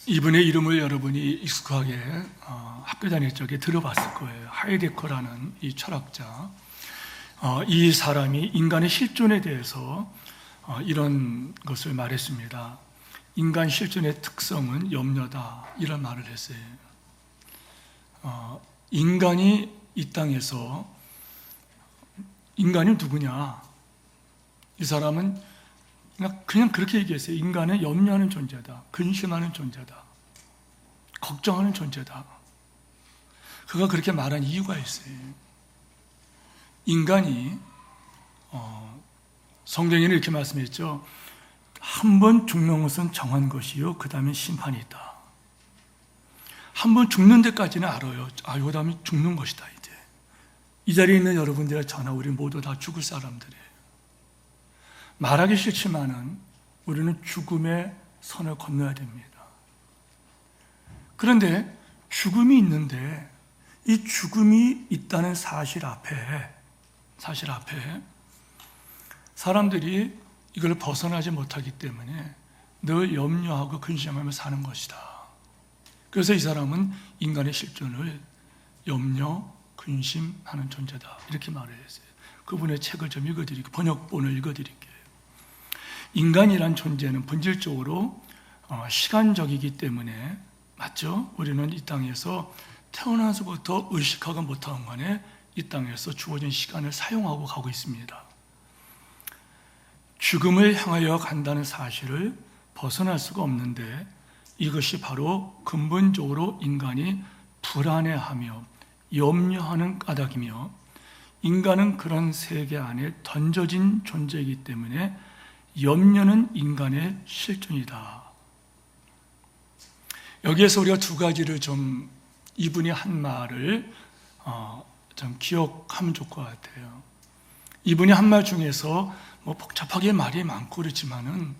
이분의 이름을 여러분이 익숙하게 학교 다닐 적에 들어봤을 거예요. 하이데커라는 이 철학자. 이 사람이 인간의 실존에 대해서 이런 것을 말했습니다. 인간 실존의 특성은 염려다, 이런 말을 했어요. 인간이 이 땅에서, 인간이 누구냐? 이 사람은 그냥 그렇게 얘기했어요. 인간은 염려하는 존재다, 근심하는 존재다, 걱정하는 존재다. 그가 그렇게 말한 이유가 있어요. 인간이 성경에는 이렇게 말씀했죠. 한 번 죽는 것은 정한 것이요, 그 다음에 심판이 있다. 한 번 죽는 데까지는 알아요. 그 다음에 죽는 것이다. 이제 이 자리에 있는 여러분들과 저나 우리 모두 다 죽을 사람들이에요. 말하기 싫지만은 우리는 죽음의 선을 건너야 됩니다. 그런데 죽음이 있는데 이 죽음이 있다는 사실 앞에 사람들이 이걸 벗어나지 못하기 때문에 늘 염려하고 근심하며 사는 것이다. 그래서 이 사람은 인간의 실존을 염려, 근심하는 존재다, 이렇게 말을 했어요. 그분의 책을 좀 읽어드릴게요. 번역본을 읽어드릴게요. 인간이란 존재는 본질적으로 시간적이기 때문에, 맞죠? 우리는 이 땅에서 태어나서부터 의식하고 못하는 간에 이 땅에서 주어진 시간을 사용하고 가고 있습니다. 죽음을 향하여 간다는 사실을 벗어날 수가 없는데, 이것이 바로 근본적으로 인간이 불안해하며 염려하는 까닭이며, 인간은 그런 세계 안에 던져진 존재이기 때문에 염려는 인간의 실존이다. 여기에서 우리가 두 가지를 좀, 이분이 한 말을 좀 기억하면 좋을 것 같아요. 이분이 한 말 중에서 복잡하게 말이 많고 그렇지만은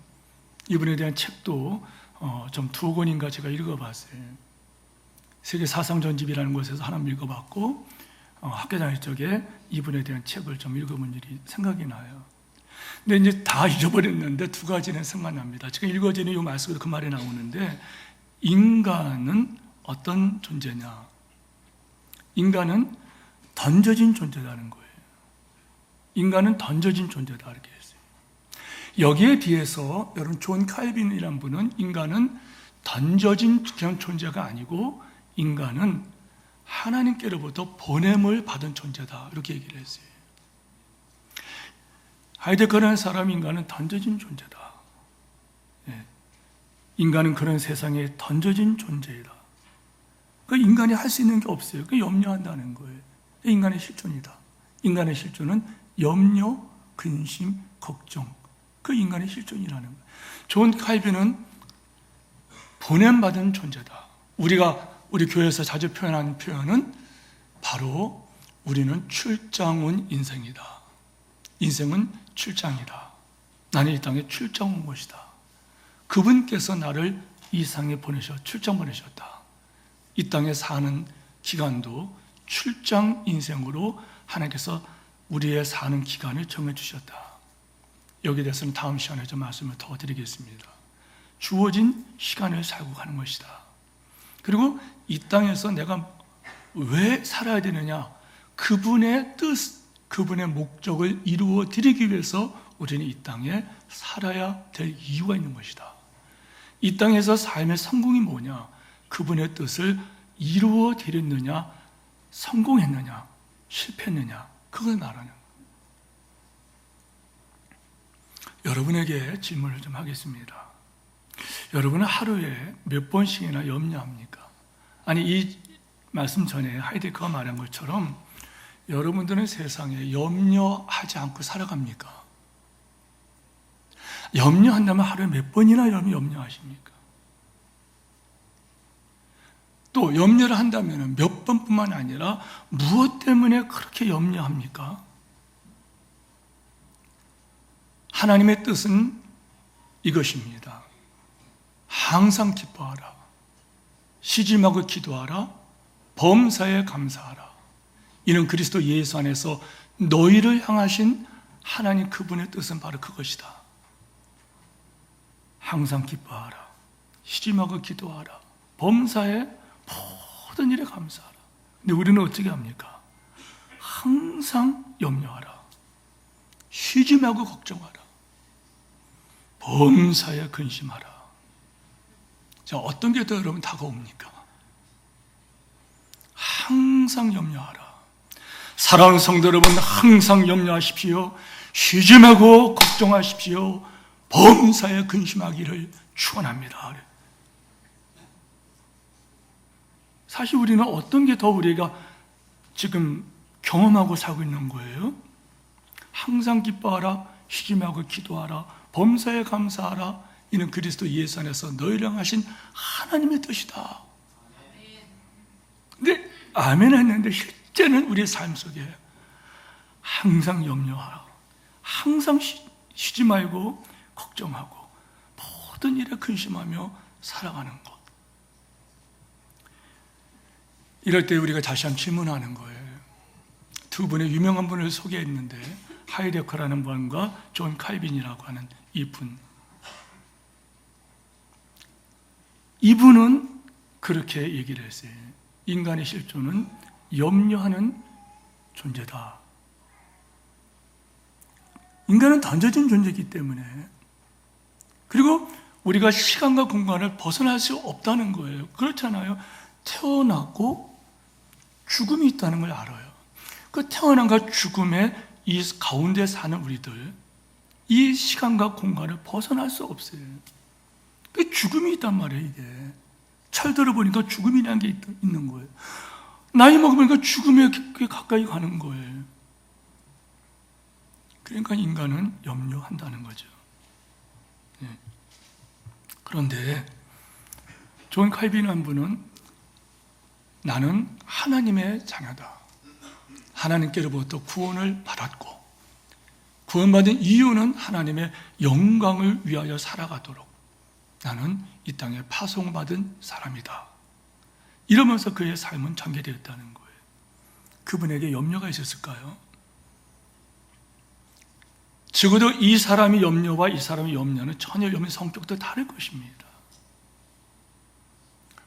이분에 대한 책도 좀 두 권인가 제가 읽어봤어요. 세계 사상 전집이라는 곳에서 하나 읽어봤고, 학교 다닐 적에 이분에 대한 책을 좀 읽어본 일이 생각이 나요. 근데 이제 다 잊어버렸는데 두 가지는 생각납니다. 지금 읽어지는 이 말씀에도 그 말이 나오는데, 인간은 어떤 존재냐? 인간은 던져진 존재라는 거예요. 인간은 던져진 존재다, 이렇게 했어요. 여기에 비해서 여러분, 존 칼빈이라는 분은 인간은 던져진 그런 존재가 아니고 인간은 하나님께로부터 보냄을 받은 존재다, 이렇게 얘기를 했어요. 하이데거라는 사람, 인간은 던져진 존재다. 인간은 그런 세상에 던져진 존재이다. 그 인간이 할 수 있는 게 없어요. 그 염려한다는 거예요. 인간의 실존이다. 인간의 실존은 염려, 근심, 걱정. 그 인간의 실존이라는 거예요. 존 칼빈은 보냄받은 존재다. 우리 교회에서 자주 표현하는 표현은 바로 우리는 출장 온 인생이다. 인생은 출장이다. 나는 이 땅에 출장 온 것이다. 그분께서 나를 이 세상에 출장 보내셨다. 이 땅에 사는 기간도 출장 인생으로 하나님께서 우리의 사는 기간을 정해주셨다. 여기에 대해서는 다음 시간에 좀 말씀을 더 드리겠습니다. 주어진 시간을 살고 가는 것이다. 그리고 이 땅에서 내가 왜 살아야 되느냐? 그분의 뜻, 그분의 목적을 이루어 드리기 위해서 우리는 이 땅에 살아야 될 이유가 있는 것이다. 이 땅에서 삶의 성공이 뭐냐? 그분의 뜻을 이루어 드렸느냐, 성공했느냐, 실패했느냐, 그걸 말하는 거예요. 여러분에게 질문을 좀 하겠습니다. 여러분은 하루에 몇 번씩이나 염려합니까? 아니, 이 말씀 전에 하이데거가 말한 것처럼 여러분들은 세상에 염려하지 않고 살아갑니까? 염려한다면 하루에 몇 번이나 염려하십니까? 또 염려를 한다면 몇 번뿐만 아니라 무엇 때문에 그렇게 염려합니까? 하나님의 뜻은 이것입니다. 항상 기뻐하라. 쉬지 말고 기도하라. 범사에 감사하라. 이는 그리스도 예수 안에서 너희를 향하신 하나님 그분의 뜻은 바로 그것이다. 항상 기뻐하라. 시짐하고 기도하라. 범사에 모든 일에 감사하라. 근데 우리는 어떻게 합니까? 항상 염려하라. 쉬지 말고 걱정하라. 범사에 근심하라. 자, 어떤 게 더 여러분 다가옵니까? 항상 염려하라. 사랑하는 성도 여러분, 항상 염려하십시오. 쉬지 말고 걱정하십시오. 범사에 근심하기를 축원합니다. 사실 우리는 어떤 게 더 우리가 지금 경험하고 살고 있는 거예요? 항상 기뻐하라, 쉬지 말고 기도하라, 범사에 감사하라. 이는 그리스도 예수 안에서 너희랑 하신 하나님의 뜻이다. 근데 아멘 했는데 실제는 우리의 삶 속에 항상 염려하라, 항상 쉬지 말고 걱정하고 모든 일에 근심하며 살아가는 것. 이럴 때 우리가 다시 한번 질문하는 거예요. 두 분의 유명한 분을 소개했는데 하이데커라는 분과 존 칼빈이라고 하는 이분. 이분은 그렇게 얘기를 했어요. 인간의 실존은 염려하는 존재다. 인간은 던져진 존재이기 때문에, 그리고 우리가 시간과 공간을 벗어날 수 없다는 거예요. 그렇잖아요. 태어났고 죽음이 있다는 걸 알아요. 그 태어남과 죽음의 이 가운데 사는 우리들, 이 시간과 공간을 벗어날 수 없어요. 그 죽음이 있단 말이에요. 이게 철들어 보니까 죽음이라는 게 있는 거예요. 나이 먹으니까 죽음에 가까이 가는 거예요. 그러니까 인간은 염려한다는 거죠. 그런데 존 칼빈 한 분은 나는 하나님의 자녀다. 하나님께로부터 구원을 받았고 구원받은 이유는 하나님의 영광을 위하여 살아가도록 나는 이 땅에 파송받은 사람이다. 이러면서 그의 삶은 전개되었다는 거예요. 그분에게 염려가 있었을까요? 적어도 이 사람의 염려와 이 사람의 염려는 전혀 염려 성격도 다를 것입니다.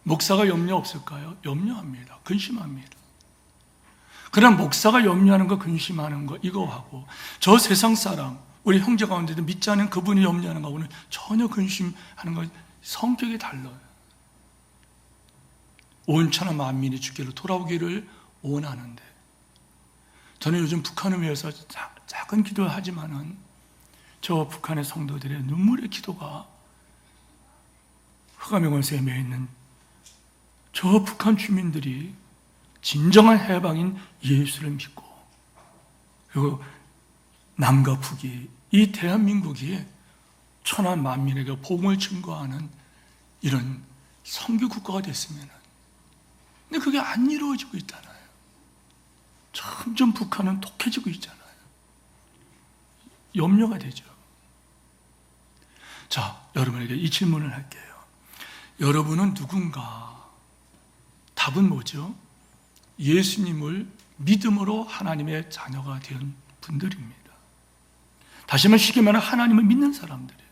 목사가 염려 없을까요? 염려합니다. 근심합니다. 그러나 목사가 염려하는 거, 근심하는 거 이거하고 저 세상 사람, 우리 형제 가운데도 믿지 않은 그분이 염려하는 거하고는 전혀 근심하는 거 성격이 달라요. 온 천하 만민이 주께로 돌아오기를 원하는데, 저는 요즘 북한을 위해서 작은 기도를 하지만은 저 북한의 성도들의 눈물의 기도가 흑암의 매여 있는 저 북한 주민들이 진정한 해방인 예수를 믿고, 그리고 남과 북이 이 대한민국이 천하 만민에게 복음을 증거하는 이런 선교 국가가 됐으면, 근데 그게 안 이루어지고 있잖아요. 점점 북한은 독해지고 있잖아요. 염려가 되죠. 자, 여러분에게 이 질문을 할게요. 여러분은 누군가? 답은 뭐죠? 예수님을 믿음으로 하나님의 자녀가 된 분들입니다. 다시 한번 쉽게 말하면 하나님을 믿는 사람들이에요.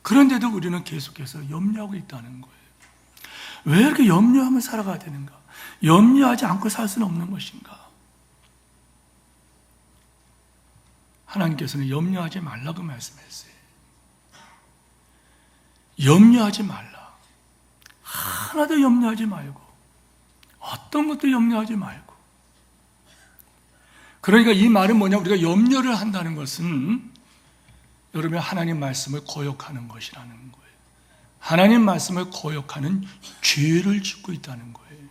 그런데도 우리는 계속해서 염려하고 있다는 거예요. 왜 이렇게 염려하며 살아가야 되는가? 염려하지 않고 살 수는 없는 것인가? 하나님께서는 염려하지 말라고 말씀했어요. 염려하지 말라. 하나도 염려하지 말고, 어떤 것도 염려하지 말고. 그러니까 이 말은 뭐냐? 우리가 염려를 한다는 것은 여러분 하나님 말씀을 거역하는 것이라는 거예요. 하나님 말씀을 거역하는 죄를 짓고 있다는 거예요.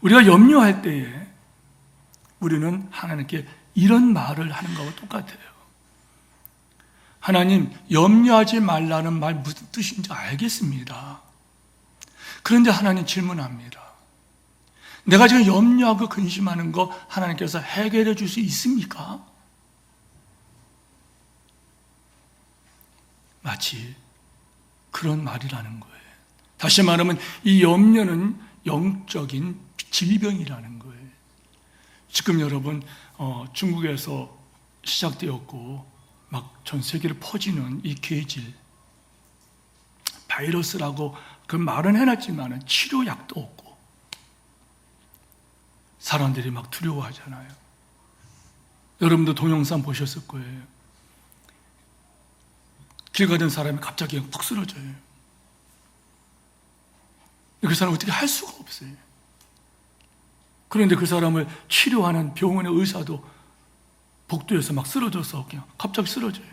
우리가 염려할 때에 우리는 하나님께 이런 말을 하는 것과 똑같아요. 하나님, 염려하지 말라는 말 무슨 뜻인지 알겠습니다. 그런데 하나님 질문합니다. 내가 지금 염려하고 근심하는 거 하나님께서 해결해 줄 수 있습니까? 마치 그런 말이라는 거예요. 다시 말하면 이 염려는 영적인 질병이라는 거예요. 지금 여러분 중국에서 시작되었고 막 전 세계로 퍼지는 이 괴질, 바이러스라고 그 말은 해놨지만 치료약도 없고 사람들이 막 두려워하잖아요. 여러분도 동영상 보셨을 거예요. 길 가던 사람이 갑자기 그냥 푹 쓰러져요. 그 사람 어떻게 할 수가 없어요. 그런데 그 사람을 치료하는 병원의 의사도 복도에서 막 쓰러져서 그냥 갑자기 쓰러져요.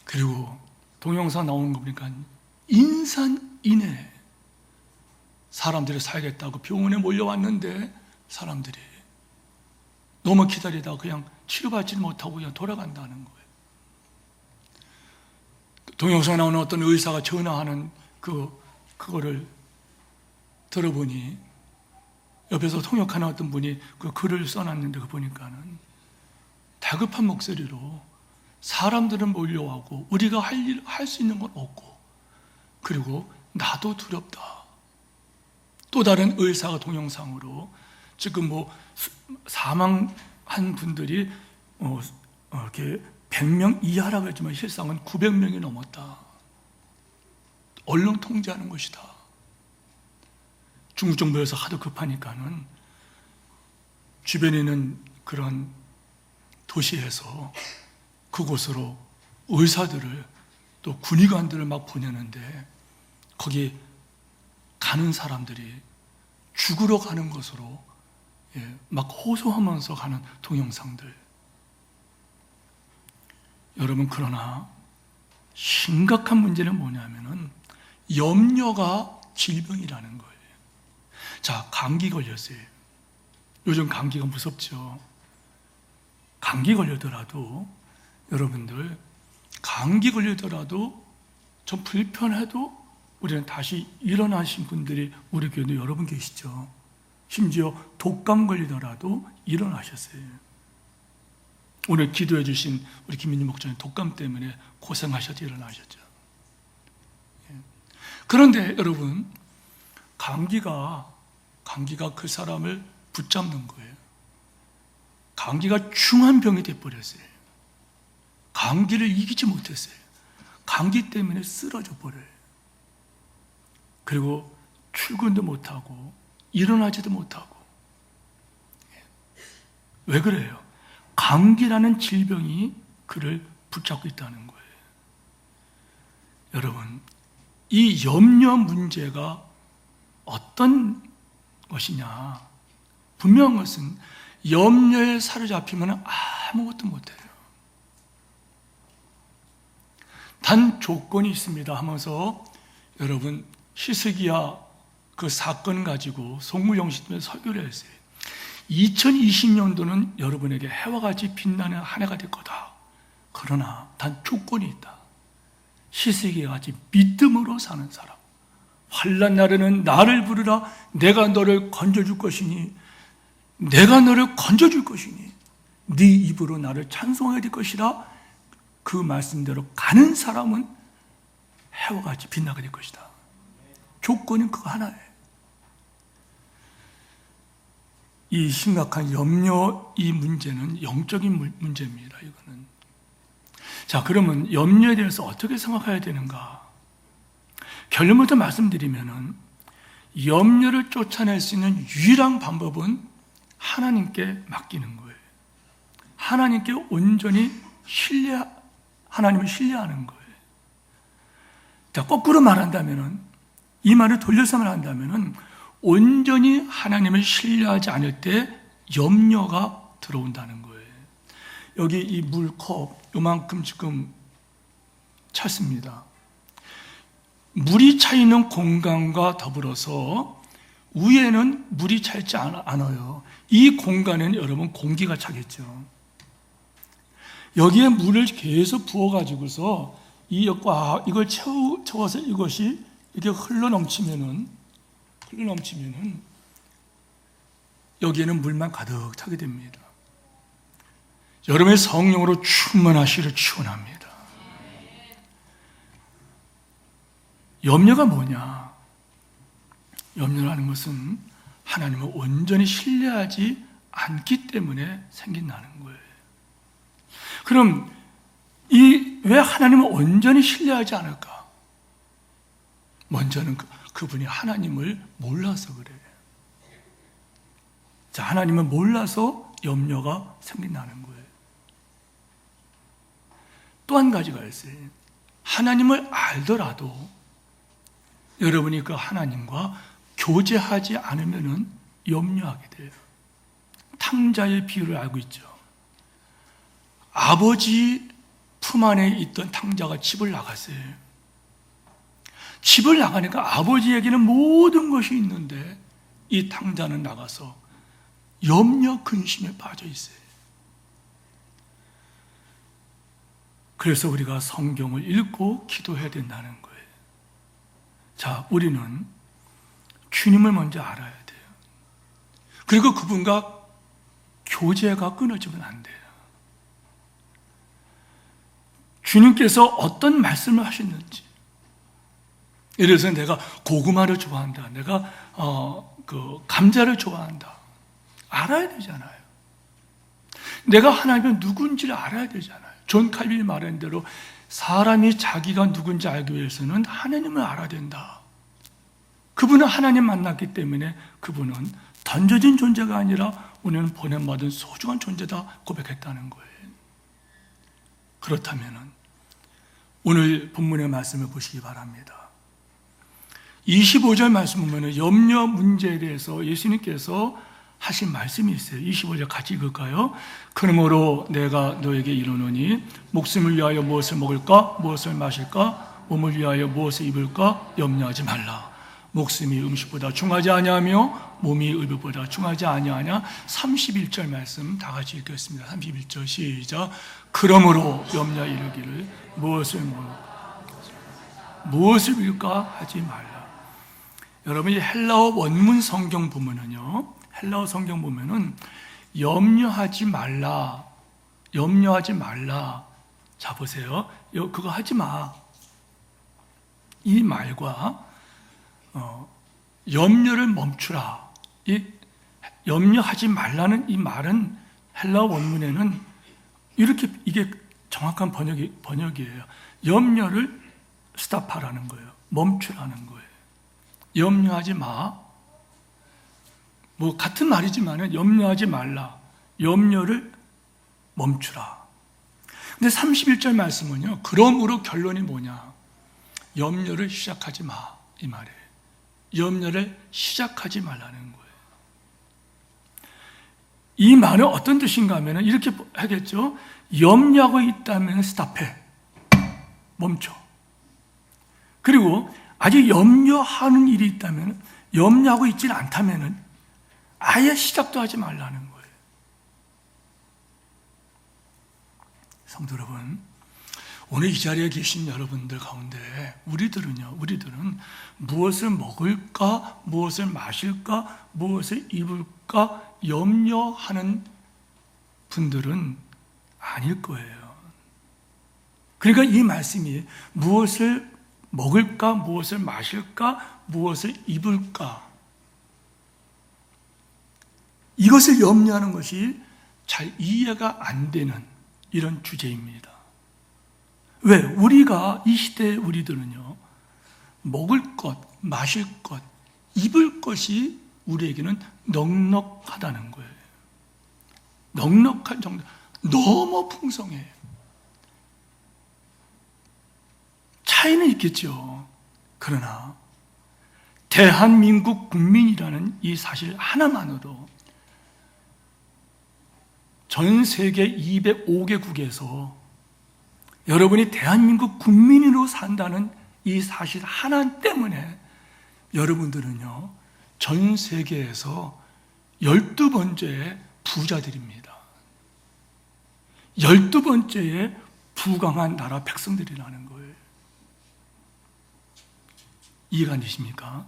그리고 동영상 나오는 거 보니까 인산인해 사람들이 살겠다고 병원에 몰려왔는데 사람들이 너무 기다리다가 그냥 치료받지 못하고 그냥 돌아간다는 거예요. 동영상에 나오는 어떤 의사가 전화하는 그거를 들어보니 옆에서 통역하는 어떤 분이 그 글을 써놨는데 그 보니까는 다급한 목소리로 사람들은 몰려오고 우리가 할 수 있는 건 없고 그리고 나도 두렵다. 또 다른 의사가 동영상으로 지금 뭐 사망한 분들이 이렇게 100명 이하라고 했지만 실상은 900명이 넘었다. 얼른 통제하는 것이다. 중국 정부에서 하도 급하니까는 주변에 있는 그런 도시에서 그곳으로 의사들을 또 군의관들을 막 보내는데 거기 가는 사람들이 죽으러 가는 것으로 막 호소하면서 가는 동영상들. 여러분, 그러나 심각한 문제는 뭐냐면은 염려가 질병이라는 거예요. 자, 감기 걸렸어요. 요즘 감기가 무섭죠. 감기 걸리더라도 여러분들 감기 걸리더라도 좀 불편해도 우리는 다시 일어나신 분들이 우리 교회도 여러분 계시죠. 심지어 독감 걸리더라도 일어나셨어요. 오늘 기도해 주신 우리 김민희 목사님 독감 때문에 고생하셔서 일어나셨죠. 그런데 여러분, 감기가 그 사람을 붙잡는 거예요. 감기가 중한 병이 돼버렸어요. 감기를 이기지 못했어요. 감기 때문에 쓰러져 버려요. 그리고 출근도 못하고 일어나지도 못하고. 왜 그래요? 감기라는 질병이 그를 붙잡고 있다는 거예요. 여러분, 이 염려 문제가 어떤 것이냐? 분명한 것은 염려에 사로잡히면 아무것도 못해요. 단 조건이 있습니다 하면서 여러분 히스기야 그 사건 가지고 송구영신 설교를 했어요. 2020년도는 여러분에게 해와 같이 빛나는 한 해가 될 거다. 그러나 단 조건이 있다. 히스기야 같이 믿음으로 사는 사람. 환난 날에는 나를 부르라. 내가 너를 건져줄 것이니 내가 너를 건져줄 것이니 네 입으로 나를 찬송하게 될 것이라. 그 말씀대로 가는 사람은 해와 같이 빛나게 될 것이다. 조건은 그거 하나예요. 이 심각한 염려, 이 문제는 영적인 문제입니다. 이거는. 자, 그러면 염려에 대해서 어떻게 생각해야 되는가? 결론부터 말씀드리면은 염려를 쫓아낼 수 있는 유일한 방법은 하나님께 맡기는 거예요. 하나님께 온전히 하나님을 신뢰하는 거예요. 자, 거꾸로 말한다면은, 이 말을 돌려서 말한다면은, 온전히 하나님을 신뢰하지 않을 때 염려가 들어온다는 거예요. 여기 이 물컵, 요만큼 지금 찼습니다. 물이 차 있는 공간과 더불어서 위에는 물이 차 있지 않아요. 이 공간에는 여러분 공기가 차겠죠. 여기에 물을 계속 부어가지고서 이걸 채워서 이것이 이렇게 흘러 넘치면은 여기에는 물만 가득 차게 됩니다. 여러분의 성령으로 충만하시기를 축원합니다. 염려가 뭐냐? 염려라는 것은 하나님을 온전히 신뢰하지 않기 때문에 생긴다는 거예요. 그럼 왜 하나님을 온전히 신뢰하지 않을까? 먼저는 그분이 하나님을 몰라서 그래. 자, 하나님을 몰라서 염려가 생긴다는 거예요. 또 한 가지가 있어요. 하나님을 알더라도 여러분이 그 하나님과 교제하지 않으면 염려하게 돼요. 탕자의 비유를 알고 있죠. 아버지 품 안에 있던 탕자가 집을 나갔어요. 집을 나가니까 아버지에게는 모든 것이 있는데 이 탕자는 나가서 염려 근심에 빠져 있어요. 그래서 우리가 성경을 읽고 기도해야 된다는 거예요. 자, 우리는 주님을 먼저 알아야 돼요. 그리고 그분과 교제가 끊어지면 안 돼요. 주님께서 어떤 말씀을 하셨는지, 예를 들어서 내가 고구마를 좋아한다, 내가 감자를 좋아한다, 알아야 되잖아요. 내가 하나님은 누군지를 알아야 되잖아요. 존 칼빈이 말한 대로 사람이 자기가 누군지 알기 위해서는 하나님을 알아야 된다. 그분은 하나님 만났기 때문에 그분은 던져진 존재가 아니라 우리는 보냄받은 소중한 존재다 고백했다는 거예요. 그렇다면 오늘 본문의 말씀을 보시기 바랍니다. 25절 말씀 보면 염려 문제에 대해서 예수님께서 하신 말씀이 있어요. 25절 같이 읽을까요? 그러므로 내가 너에게 이르노니 목숨을 위하여 무엇을 먹을까? 무엇을 마실까? 몸을 위하여 무엇을 입을까? 염려하지 말라. 목숨이 음식보다 중하지 아니하며 몸이 의복보다 중하지 아니하냐. 31절 말씀 다 같이 읽겠습니다. 31절 시작. 그러므로 염려 이르기를 무엇을 먹을까? 무엇을 입을까? 하지 말라. 여러분이 헬라어 원문 성경 보면은요, 헬라어 성경 보면은 염려하지 말라, 염려하지 말라. 자, 보세요. 그거 하지 마. 이 말과 염려를 멈추라, 이 염려하지 말라는 이 말은 헬라어 원문에는 이렇게, 이게 정확한 번역이에요. 염려를 스탑하라는 거예요. 멈추라는 거예요. 염려하지 마. 뭐 같은 말이지만 염려하지 말라, 염려를 멈추라. 근데 31절 말씀은요, 그러므로 결론이 뭐냐? 염려를 시작하지 마, 이 말이에요. 염려를 시작하지 말라는 거예요. 이 말은 어떤 뜻인가 하면 이렇게 하겠죠. 염려하고 있다면 스탑해, 멈춰. 그리고 아직 염려하는 일이 있다면, 염려하고 있지는 않다면 아예 시작도 하지 말라는 거예요. 성도 여러분, 오늘 이 자리에 계신 여러분들 가운데 우리들은 무엇을 먹을까, 무엇을 마실까, 무엇을 입을까 염려하는 분들은 아닐 거예요. 그러니까 이 말씀이 무엇을 먹을까, 무엇을 마실까, 무엇을 입을까, 이것을 염려하는 것이 잘 이해가 안 되는 이런 주제입니다. 왜? 우리가 이 시대의 우리들은요, 먹을 것, 마실 것, 입을 것이 우리에게는 넉넉하다는 거예요. 넉넉한 정도, 너무 풍성해요. 차이는 있겠죠. 그러나 대한민국 국민이라는 이 사실 하나만으로 전 세계 205개국에서 여러분이 대한민국 국민으로 산다는 이 사실 하나 때문에 여러분들은요, 전 세계에서 12번째의 부자들입니다. 12번째의 부강한 나라 백성들이라는 거예요. 이해가 안 되십니까?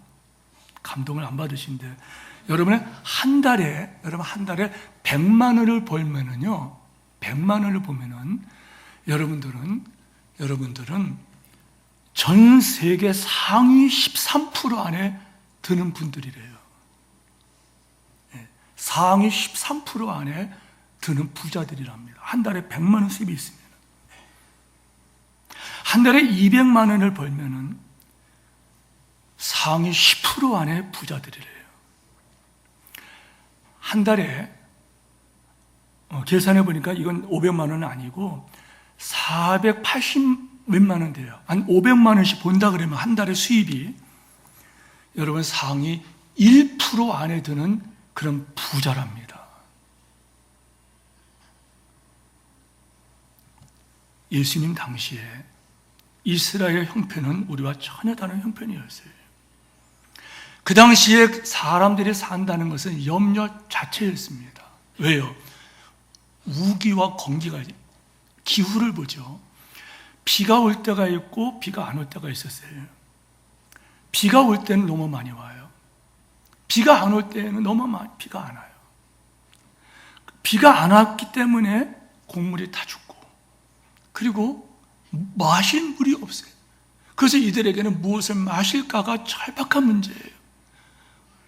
감동을 안 받으신데, 여러분 한 달에 100만 원을 벌면은요, 100만 원을 보면은 여러분들은 전 세계 상위 13% 안에 드는 분들이래요. 상위 13% 안에 드는 부자들이랍니다. 한 달에 100만 원 수입이 있으면. 한 달에 200만 원을 벌면은 상위 10% 안에 부자들이래요. 한 달에 계산해 보니까 이건 500만 원은 아니고 480 몇만 원 돼요. 한 500만 원씩 본다 그러면 한 달에 수입이 여러분 상위 1% 안에 드는 그런 부자랍니다. 예수님 당시에 이스라엘 형편은 우리와 전혀 다른 형편이었어요. 그 당시에 사람들이 산다는 것은 염려 자체였습니다. 왜요? 우기와 건기가, 기후를 보죠. 비가 올 때가 있고 비가 안 올 때가 있었어요. 비가 올 때는 너무 많이 와요. 비가 안 올 때는 너무 많이 비가 안 와요. 비가 안 왔기 때문에 곡물이 다 죽고, 그리고 마실 물이 없어요. 그래서 이들에게는 무엇을 마실까가 절박한 문제예요.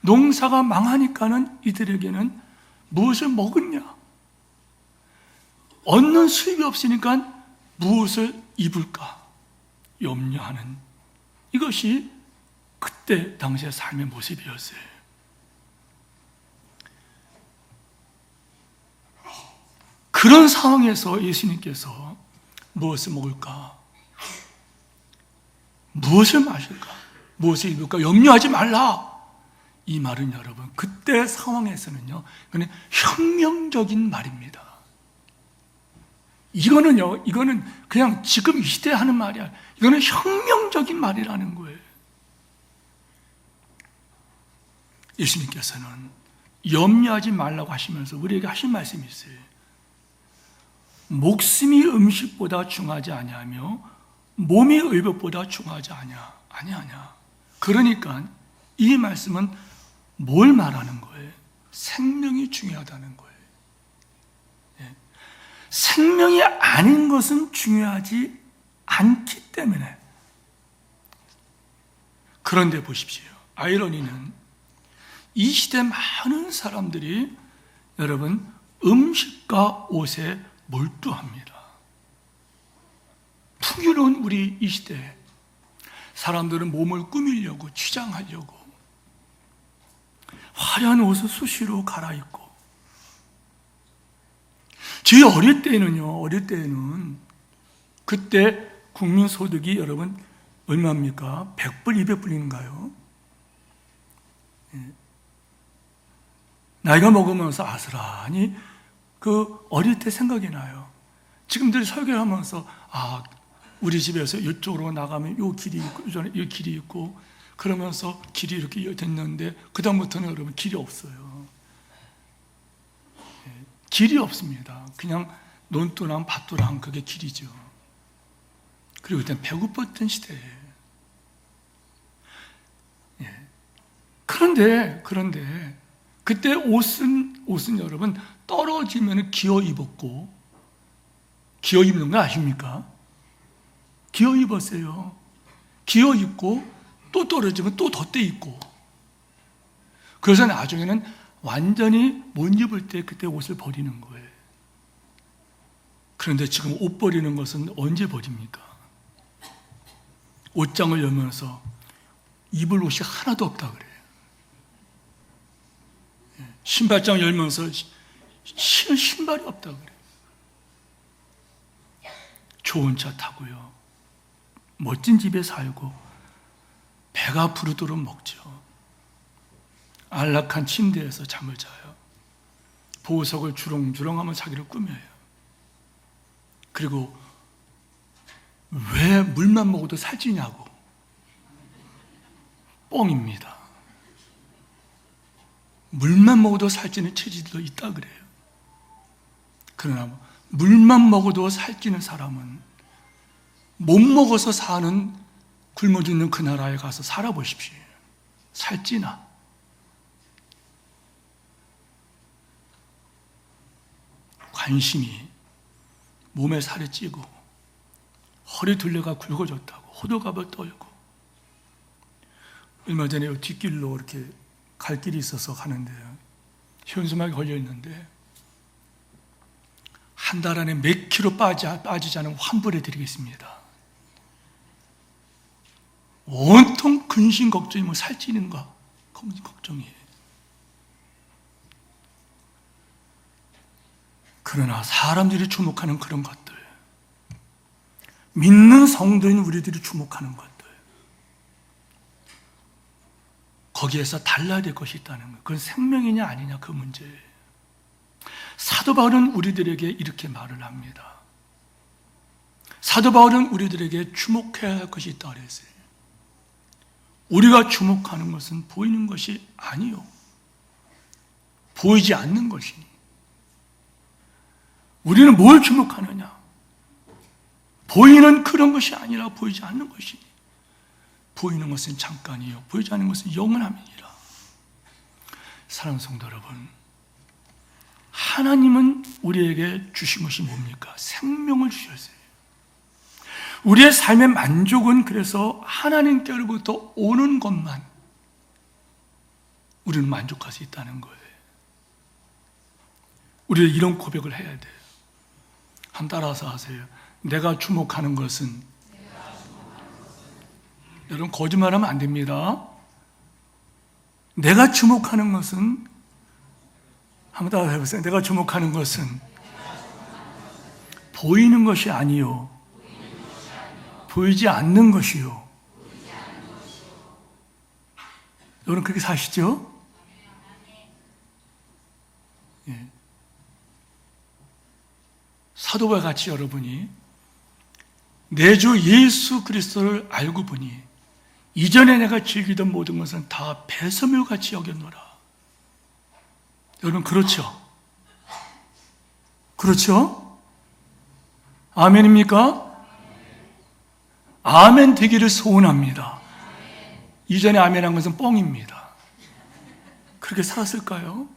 농사가 망하니까는 이들에게는 무엇을 먹었냐? 얻는 수입이 없으니까 무엇을 입을까 염려하는, 이것이 그때 당시의 삶의 모습이었어요. 그런 상황에서 예수님께서 무엇을 먹을까? 무엇을 마실까? 무엇을 입을까? 염려하지 말라. 이 말은 여러분, 그때 상황에서는요, 이거는 혁명적인 말입니다. 이거는 그냥 지금 이 시대에 하는 말이 아니라 이거는 혁명적인 말이라는 거예요. 예수님께서는 염려하지 말라고 하시면서 우리에게 하신 말씀이 있어요. 목숨이 음식보다 중하지 아니하며 몸이 의복보다 중하지 아니하냐. 그러니까 이 말씀은 뭘 말하는 거예요? 생명이 중요하다는 거예요. 생명이 아닌 것은 중요하지 않기 때문에. 그런데 보십시오. 아이러니는 이 시대 많은 사람들이 여러분 음식과 옷에 몰두합니다. 풍요로운 우리 이 시대에 사람들은 몸을 꾸미려고, 치장하려고 화려한 옷을 수시로 갈아입고, 제 어릴 때는 그때 국민소득이 여러분 얼마입니까? 100불, 200불인가요? 나이가 먹으면서 아슬아니 그 어릴 때 생각이 나요. 지금들 설교를 하면서 우리 집에서 이쪽으로 나가면 요 길이 있고 요 길이 있고 그러면서 길이 이렇게 됐는데 그다음부터는 여러분 길이 없어요. 길이 없습니다. 그냥 논두랑 밭두랑 그게 길이죠. 그리고 그때는 배고팠던 시대예요. 그런데 그때 옷은 여러분 떨어지면 기어 입었고, 기어 입는 거 아십니까? 기어 입었어요. 기어 입고 또 떨어지면 또 덧대 입고. 그래서 나중에는 완전히 못 입을 때 그때 옷을 버리는 거예요. 그런데 지금 옷 버리는 것은 언제 버립니까? 옷장을 열면서 입을 옷이 하나도 없다 그래요. 신발장 열면서 신을 신발이 없다 그래요. 좋은 차 타고요, 멋진 집에 살고 배가 부르도록 먹죠. 안락한 침대에서 잠을 자요. 보석을 주렁주렁하면 자기를 꾸며요. 그리고 왜 물만 먹어도 살찌냐고. 뻥입니다. 물만 먹어도 살찌는 체질도 있다 그래요. 그러나 물만 먹어도 살찌는 사람은 못 먹어서 사는, 굶어 죽는 그 나라에 가서 살아보십시오. 살찌나. 관심이 몸에 살이 찌고 허리 둘레가 굵어졌다고 호들갑을 떨고, 얼마 전에 뒷길로 이렇게 갈 길이 있어서 가는데요, 현수막이 걸려 있는데 한 달 안에 몇 킬로 빠지지 않으면 환불해 드리겠습니다. 온통 근심 걱정이 뭐 살찌는가 걱정이에요. 그러나 사람들이 주목하는 그런 것들, 믿는 성도인 우리들이 주목하는 것들, 거기에서 달라야 될 것이 있다는 거예요. 그건 생명이냐 아니냐 그 문제예요. 사도 바울은 우리들에게 이렇게 말을 합니다. 사도 바울은 우리들에게 주목해야 할 것이 있다고 그랬어요. 우리가 주목하는 것은 보이는 것이 아니요, 보이지 않는 것이니. 우리는 뭘 주목하느냐? 보이는 그런 것이 아니라 보이지 않는 것이니. 보이는 것은 잠깐이요, 보이지 않는 것은 영원함이니라. 사랑하는 성도 여러분, 하나님은 우리에게 주신 것이 뭡니까? 생명을 주셨어요. 우리의 삶의 만족은 그래서 하나님께로부터 오는 것만 우리는 만족할 수 있다는 거예요. 우리는 이런 고백을 해야 돼요. 한 따라서 하세요. 내가 주목하는 것은, 여러분 거짓말하면 안 됩니다. 내가 주목하는 것은, 한번 따라 해보세요. 내가 주목하는 것은 보이는 것이 아니요, 보이지 않는 것이요. 여러분 그렇게 사시죠? 예. 사도와 같이 여러분이 내 주 예수 그리스도를 알고 보니 이전에 내가 즐기던 모든 것은 다 배설물같이 여겼노라. 여러분 그렇죠? 그렇죠? 아멘입니까? 아멘 되기를 소원합니다. 이전에 아멘한 것은 뻥입니다. 그렇게 살았을까요?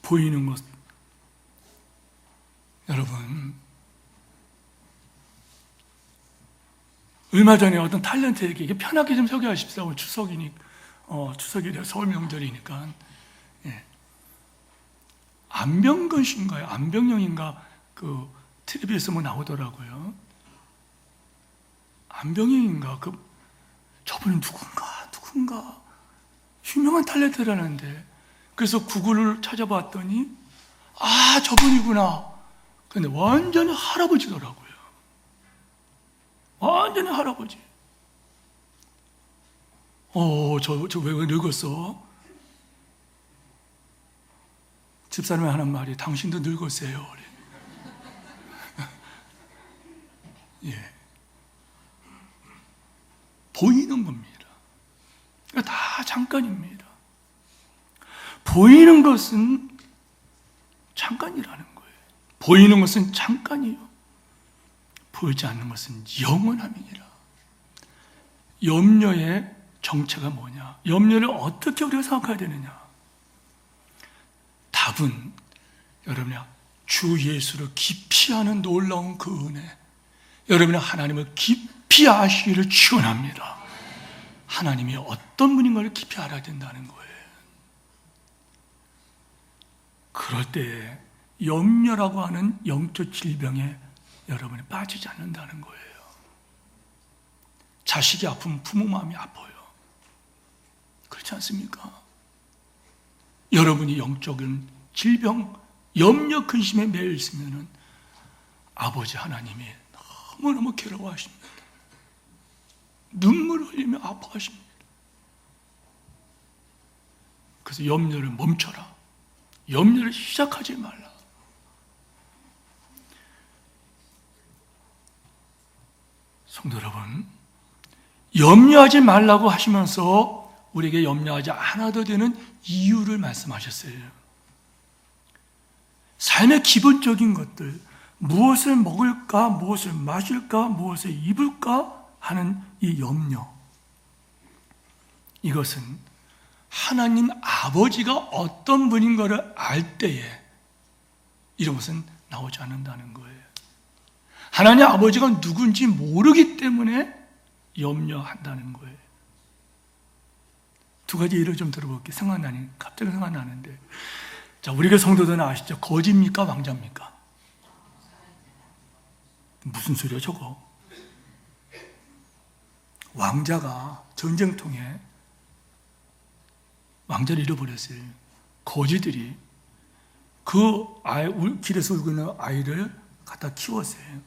보이는 것, 여러분, 얼마 전에 어떤 탤런트에게 이게 편하게 좀 소개하십시오. 추석이니, 추석이 서울 명절이니까. 예. 안병건 씨인가요? 안병영인가? 그 텔레비에서 뭐 나오더라고요. 안병영인가? 저분은 누군가 유명한 탤런트라는데, 그래서 구글을 찾아봤더니 아, 저분이구나. 근데 완전히 할아버지더라고요. 완전히 할아버지. 저 왜 늙었어? 집사람이 하는 말이 당신도 늙었어요. 예. 보이는 겁니다. 다 잠깐입니다. 보이는 것은 잠깐이라는 거예요. 보이는 것은 잠깐이요, 보이지 않는 것은 영원함이니라. 염려의 정체가 뭐냐? 염려를 어떻게 우리가 생각해야 되느냐? 답은 여러분이 주 예수를 깊이 아는 놀라운 그 은혜, 여러분이 하나님을 깊이 아시기를 축원합니다. 하나님이 어떤 분인가를 깊이 알아야 된다는 거예요. 그럴 때에 염려라고 하는 영적 질병에 여러분이 빠지지 않는다는 거예요. 자식이 아프면 부모 마음이 아파요. 그렇지 않습니까? 여러분이 영적인 질병, 염려, 근심에 매여 있으면 아버지 하나님이 너무너무 괴로워하십니다. 눈물을 흘리며 아파하십니다. 그래서 염려를 멈춰라. 염려를 시작하지 말라. 성도 여러분, 염려하지 말라고 하시면서 우리에게 염려하지 않아도 되는 이유를 말씀하셨어요. 삶의 기본적인 것들, 무엇을 먹을까, 무엇을 마실까, 무엇을 입을까 하는 이 염려, 이것은 하나님 아버지가 어떤 분인 것을 알 때에 이런 것은 나오지 않는다는 거예요. 하나님 아버지가 누군지 모르기 때문에 염려한다는 거예요. 두 가지 예를 좀 들어볼게요. 갑자기 생각나는데, 자, 우리가 성도들은 아시죠? 거지입니까? 왕자입니까? 무슨 소리야 저거? 왕자가 전쟁통에 왕자를 잃어버렸어요. 거지들이 그 길에서 울고 있는 아이를 갖다 키웠어요.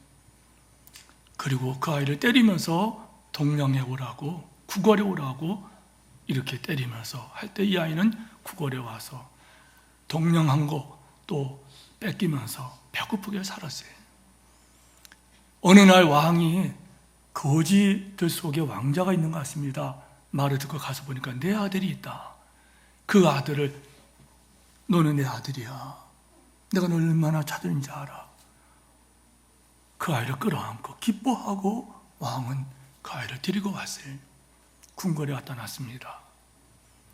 그리고 그 아이를 때리면서 동량해 오라고, 구걸해 오라고 이렇게 때리면서 할 때 이 아이는 구걸해 와서 동량한 거 또 뺏기면서 배고프게 살았어요. 어느 날 왕이 거지들 속에 왕자가 있는 것 같습니다. 말을 듣고 가서 보니까 내 아들이 있다. 그 아들을 너는 내 아들이야. 내가 널 얼마나 찾았는지 알아. 그 아이를 끌어안고 기뻐하고 왕은 그 아이를 데리고 왔어요. 궁궐에 갖다 놨습니다.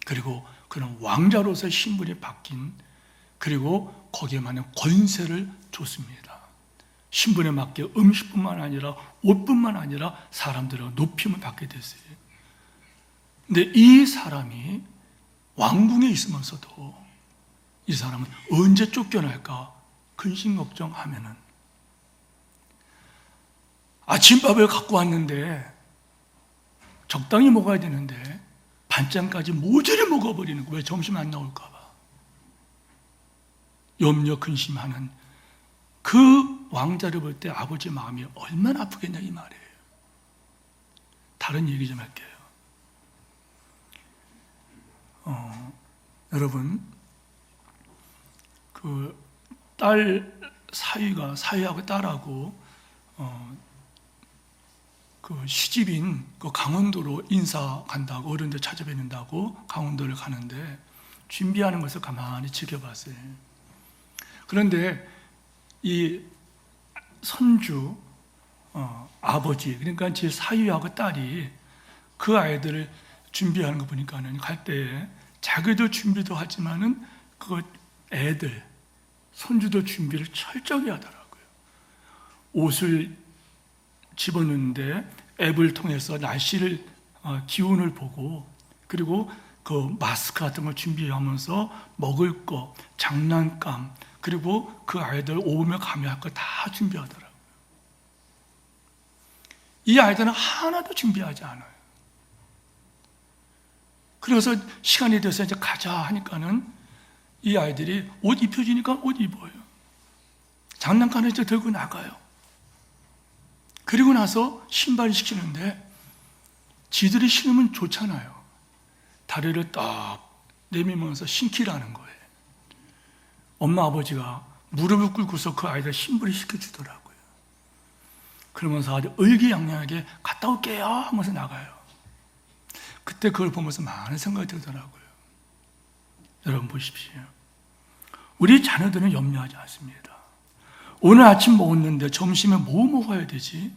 그리고 그는 왕자로서의 신분이 바뀐, 그리고 거기에 맞는 권세를 줬습니다. 신분에 맞게 음식뿐만 아니라 옷뿐만 아니라 사람들의 높임을 받게 됐어요. 근데 이 사람이 왕궁에 있으면서도 이 사람은 언제 쫓겨날까 근심 걱정하면은 아침밥을 갖고 왔는데 적당히 먹어야 되는데 반찬까지 모조리 먹어버리는 거예요. 왜 점심 안 나올까 봐. 염려 근심하는 그 왕자를 볼 때 아버지 마음이 얼마나 아프겠냐 이 말이에요. 다른 얘기 좀 할게요. 여러분 그 딸 사위하고 딸하고 그 시집인 그 강원도로 인사 간다고 어른들 찾아뵙는다고 강원도를 가는데 준비하는 것을 가만히 지켜봤어요. 그런데 이 손주 아버지 그러니까 제 사위하고 딸이 그 아이들을 준비하는 거 보니까는 갈 때에 자기도 준비도 하지만은 그 애들 손주도 준비를 철저히 하더라고요. 옷을 집어넣는데 앱을 통해서 날씨를 기온을 보고 그리고 그 마스크 같은 걸 준비하면서 먹을 거, 장난감 그리고 그 아이들 오며 가며 할 거 다 준비하더라고요. 이 아이들은 하나도 준비하지 않아요. 그래서 시간이 돼서 이제 가자 하니까는 이 아이들이 옷 입혀주니까 옷 입어요. 장난감을 이제 들고 나가요. 그리고 나서 신발 시키는데 지들이 신으면 좋잖아요. 다리를 딱 내밀면서 신기라는 거예요. 엄마 아버지가 무릎을 꿇고서 그 아이들 신발을 시켜주더라고요. 그러면서 아주 의기양양하게 갔다 올게요 하면서 나가요. 그때 그걸 보면서 많은 생각이 들더라고요. 여러분 보십시오. 우리 자녀들은 염려하지 않습니다. 오늘 아침 먹었는데 점심에 뭐 먹어야 되지?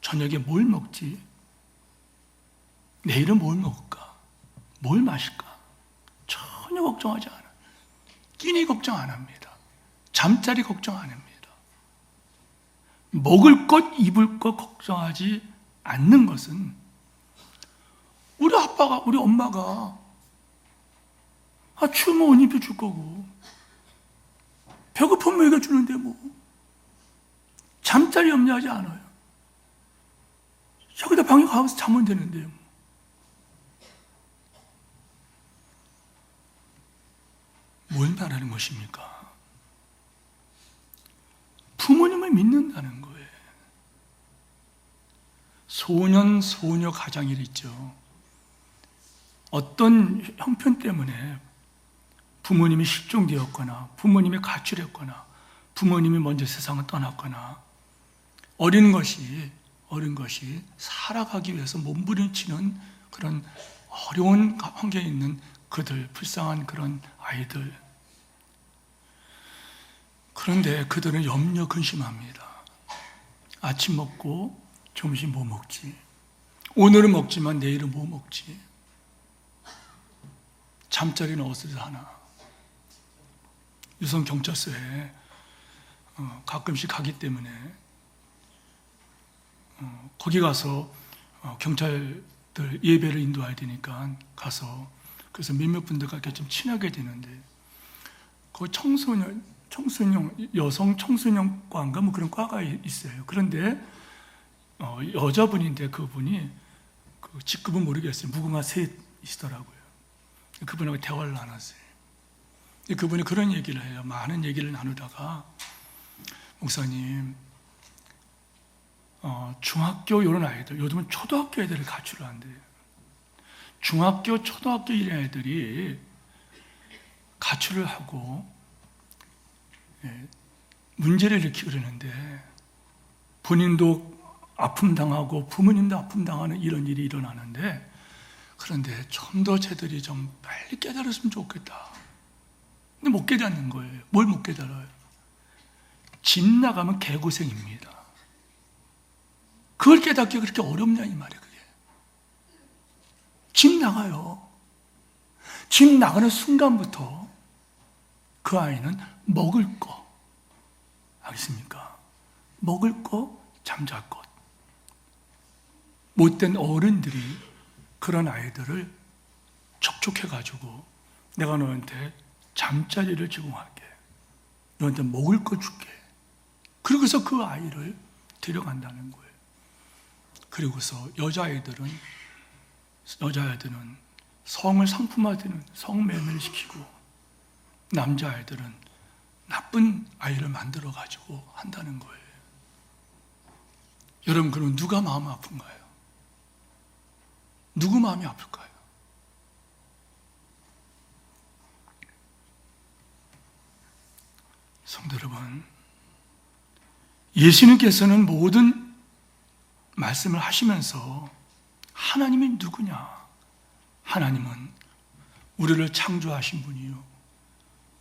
저녁에 뭘 먹지? 내일은 뭘 먹을까? 뭘 마실까? 전혀 걱정하지 않아요. 끼니 걱정 안 합니다. 잠자리 걱정 안 합니다. 먹을 것, 입을 것 걱정하지 않는 것은 우리 아빠가, 우리 엄마가 추우면 옷 입혀줄 거고 배고프면 먹여주는데 뭐 잠자리 염려하지 않아요. 여기다 방에 가서 자면 되는데요. 뭘 말하는 것입니까? 부모님을 믿는다는 거예요. 소년, 소녀 가장일 있죠. 어떤 형편 때문에 부모님이 실종되었거나 부모님이 가출했거나 부모님이 먼저 세상을 떠났거나 어린 것이 살아가기 위해서 몸부림치는 그런 어려운 환경에 있는 그들, 불쌍한 그런 아이들. 그런데 그들은 염려 근심합니다. 아침 먹고 점심 뭐 먹지? 오늘은 먹지만 내일은 뭐 먹지? 잠자리는 어디서 하나? 유성 경찰서에 가끔씩 가기 때문에 거기 가서 경찰들 예배를 인도해야 되니까 가서 그래서 몇몇 분들과 이렇게 좀 친하게 되는데 그 여성 청소년과인가 뭐 그런 과가 있어요. 그런데 여자분인데 그분이 그 직급은 모르겠어요. 무궁화 셋이시더라고요. 그분하고 대화를 나눴어요. 그분이 그런 얘기를 해요. 많은 얘기를 나누다가, 목사님, 중학교 이런 아이들, 요즘은 초등학교 애들을 가출을 한대요. 중학교, 초등학교 이런 애들이 가출을 하고 문제를 일으키고 그러는데, 본인도 아픔 당하고 부모님도 아픔 당하는 이런 일이 일어나는데, 그런데 좀 더 쟤들이 좀 빨리 깨달았으면 좋겠다. 근데 못 깨닫는 거예요. 뭘 못 깨달아요? 집 나가면 개고생입니다. 그걸 깨닫기 그렇게 어렵냐 이 말이에요. 그게. 집 나가요. 집 나가는 순간부터 그 아이는 먹을 거, 알겠습니까? 먹을 거, 잠잘 것. 못된 어른들이 그런 아이들을 촉촉해가지고, 내가 너한테 잠자리를 제공할게, 너한테 먹을 거 줄게. 그러고서 그 아이를 데려간다는 거예요. 그리고서 여자아이들은 성을 상품화되는 성매매를 시키고, 남자아이들은 나쁜 아이를 만들어가지고 한다는 거예요. 여러분, 그럼 누가 마음 아픈가요? 누구 마음이 아플까요? 성도 여러분, 예수님께서는 모든 말씀을 하시면서 하나님이 누구냐? 하나님은 우리를 창조하신 분이요,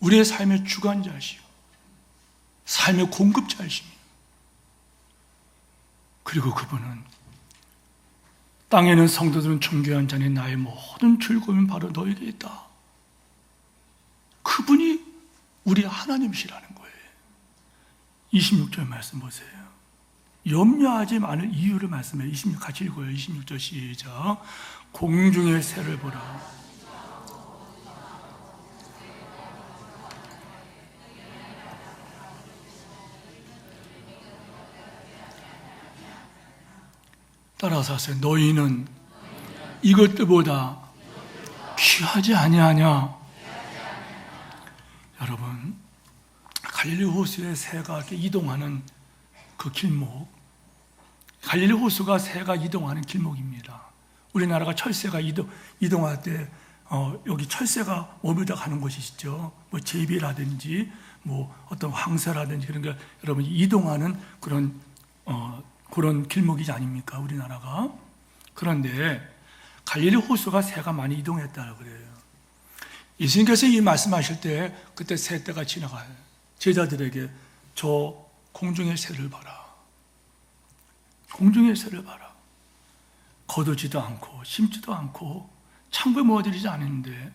우리의 삶의 주관자시요, 삶의 공급자이시며, 그리고 그분은 땅에는 성도들은 존귀한 자니 나의 모든 즐거움은 바로 너에게 있다. 그분이 우리 하나님이시라는 거예요. 26절 말씀 보세요. 염려하지 않을 이유를 말씀해요. 26 같이 읽어요. 26절 시작. 공중의 새를 보라. 따라서 하세요. 너희는 이것들보다 귀하지 아니하냐? 여러분, 갈릴리 호수에 새가 이렇게 이동하는 그 길목, 갈릴리 호수가 새가 이동하는 길목입니다. 우리나라가 철새가 이동할 때 여기 철새가 머물다 가는 곳이 있죠. 뭐 제비라든지 뭐 어떤 황새라든지 그런 게 여러분 이동하는 그런 길목이지 아닙니까? 우리나라가. 그런데 갈릴리 호수가 새가 많이 이동했다고 그래요. 예수님께서 이 말씀하실 때 그때 새떼가 지나가요. 제자들에게 저 공중의 새를 봐라. 공중의 새를 봐라. 거두지도 않고 심지도 않고 창고에 모아들이지 않는데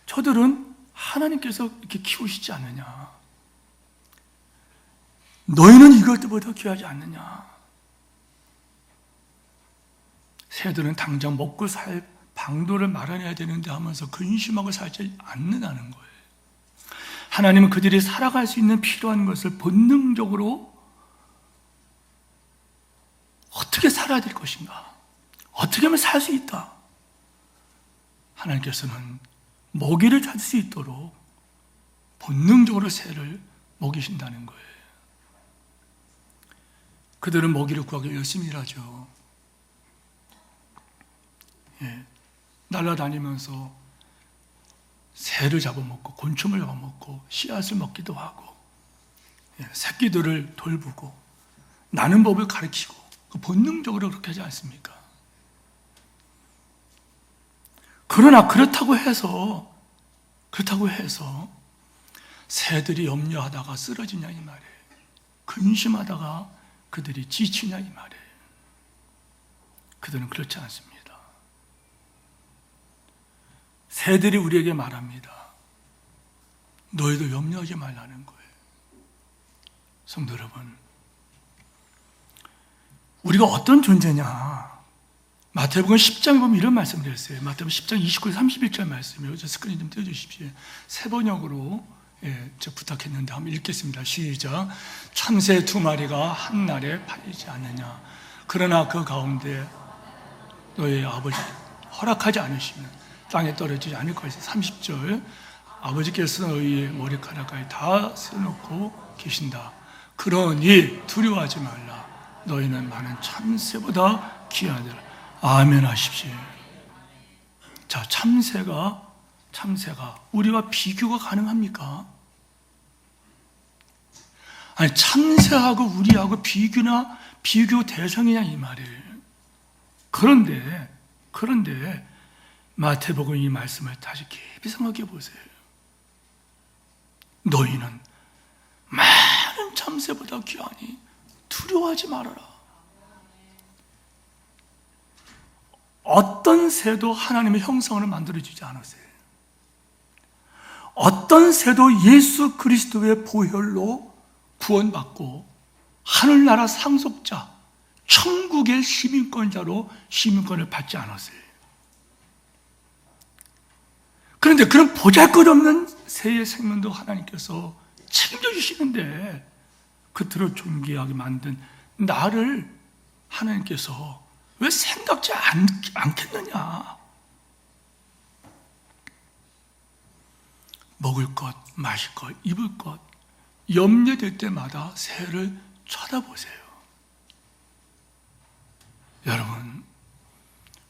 저들은 하나님께서 이렇게 키우시지 않느냐? 너희는 이것들보다 귀하지 않느냐? 새들은 당장 먹고 살 방도를 마련해야 되는데 하면서 근심하고 살지 않는다는 거예요. 하나님은 그들이 살아갈 수 있는 필요한 것을 본능적으로 어떻게 살아야 될 것인가, 어떻게 하면 살 수 있다, 하나님께서는 먹이를 찾을 수 있도록 본능적으로 새를 먹이신다는 거예요. 그들은 먹이를 구하기 열심히 일하죠. 날아다니면서 새를 잡아먹고 곤충을 잡아먹고 씨앗을 먹기도 하고 새끼들을 돌보고 나는 법을 가르치고 본능적으로 그렇게 하지 않습니까? 그러나 그렇다고 해서 새들이 염려하다가 쓰러지냐 이 말이에요. 근심하다가 그들이 지치냐 이 말이에요. 그들은 그렇지 않습니다. 새들이 우리에게 말합니다. 너희도 염려하지 말라는 거예요. 성도 여러분, 우리가 어떤 존재냐? 마태복음 10장에 보면 이런 말씀을 했어요. 마태복음 10장 29절 31절 말씀이에요. 저 스크린 좀 띄워주십시오. 세 번역으로 저 부탁했는데 한번 읽겠습니다. 시작. 참새 두 마리가 한 날에 팔리지 않느냐? 그러나 그 가운데 너희 아버지 허락하지 않으시면 땅에 떨어지지 않을 것이다. 30절 아버지께서 너희의 머리카락까지 다 세놓고 계신다. 그러니 두려워하지 말라. 너희는 많은 참새보다 귀하니라. 아멘 하십시오. 자, 참새가 우리와 비교가 가능합니까? 아니, 참새하고 우리하고 비교 대상이냐 이 말이에요. 그런데 마태복음 이 말씀을 다시 깊이 생각해 보세요. 너희는 많은 참새보다 귀하니 두려워하지 말아라. 어떤 새도 하나님의 형상으로 만들어지지 않았어요. 어떤 새도 예수 그리스도의 보혈로 구원받고 하늘나라 상속자, 천국의 시민권자로 시민권을 받지 않았어요. 그런데 그런 보잘것없는 새의 생명도 하나님께서 책임져 주시는데 그토록 존귀하게 만든 나를 하나님께서 왜 생각지 않겠느냐? 먹을 것, 마실 것, 입을 것 염려될 때마다 새를 쳐다보세요. 여러분,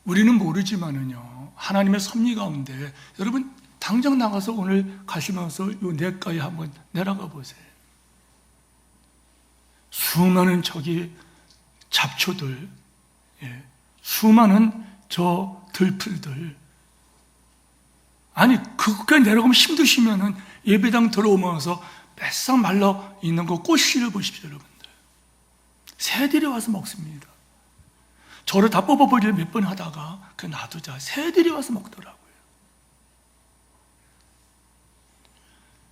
우리는 모르지만은요, 하나님의 섭리 가운데 여러분 당장 나가서 오늘 가시면서 이 냇가에 한번 내려가 보세요. 수많은 저기 잡초들, 수많은 저 들풀들. 아니, 그까지 내려가면 힘드시면은 예배당 들어오면서 뺏싹 말라 있는 거 꽃씨를 보십시오, 여러분들. 새들이 와서 먹습니다. 저를 다 뽑아버리려 몇 번 하다가 그 놔두자 새들이 와서 먹더라고요.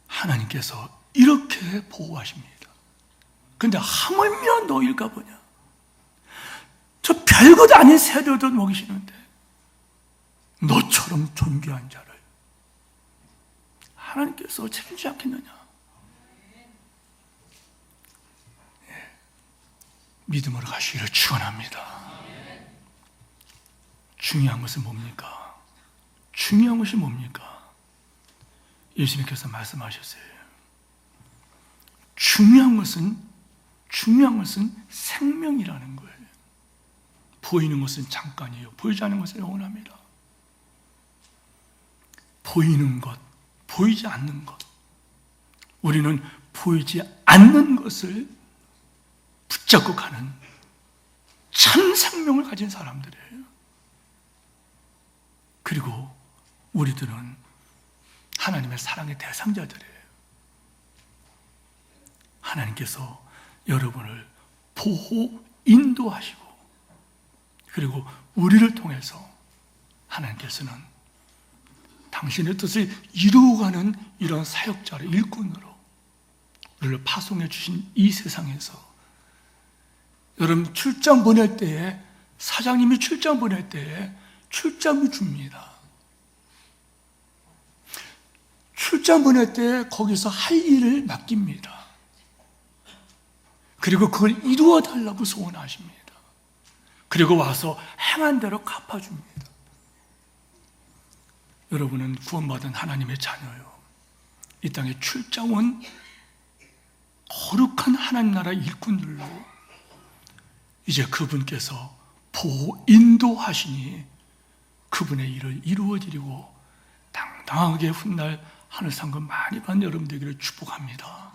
하나님께서 이렇게 보호하십니다. 근데 하물며 너일까 보냐? 저 별것 아닌 새들도 먹이시는데 너처럼 존귀한 자를 하나님께서 책임지지 않겠느냐? 믿음으로 가시기를 축원합니다. 중요한 것은 뭡니까? 중요한 것이 뭡니까? 예수님께서 말씀하셨어요. 중요한 것은 생명이라는 거예요. 보이는 것은 잠깐이에요. 보이지 않는 것은 영원합니다. 보이는 것, 보이지 않는 것. 우리는 보이지 않는 것을 붙잡고 가는 참 생명을 가진 사람들이에요. 그리고 우리들은 하나님의 사랑의 대상자들이에요. 하나님께서 여러분을 보호, 인도하시고 그리고 우리를 통해서 하나님께서는 당신의 뜻을 이루어가는 이런 사역자를 일꾼으로 우리를 파송해 주신 이 세상에서 여러분 출장 보낼 때에 사장님이 출장 보낼 때에 출장을 줍니다. 출장 보낼 때 거기서 할 일을 맡깁니다. 그리고 그걸 이루어 달라고 소원하십니다. 그리고 와서 행한 대로 갚아줍니다. 여러분은 구원받은 하나님의 자녀요. 이 땅에 출장 온 거룩한 하나님 나라 일꾼들로 이제 그분께서 보호, 인도하시니 그분의 일을 이루어지리고 당당하게 훗날 하늘 상급 많이 받는 여러분들에게 축복합니다.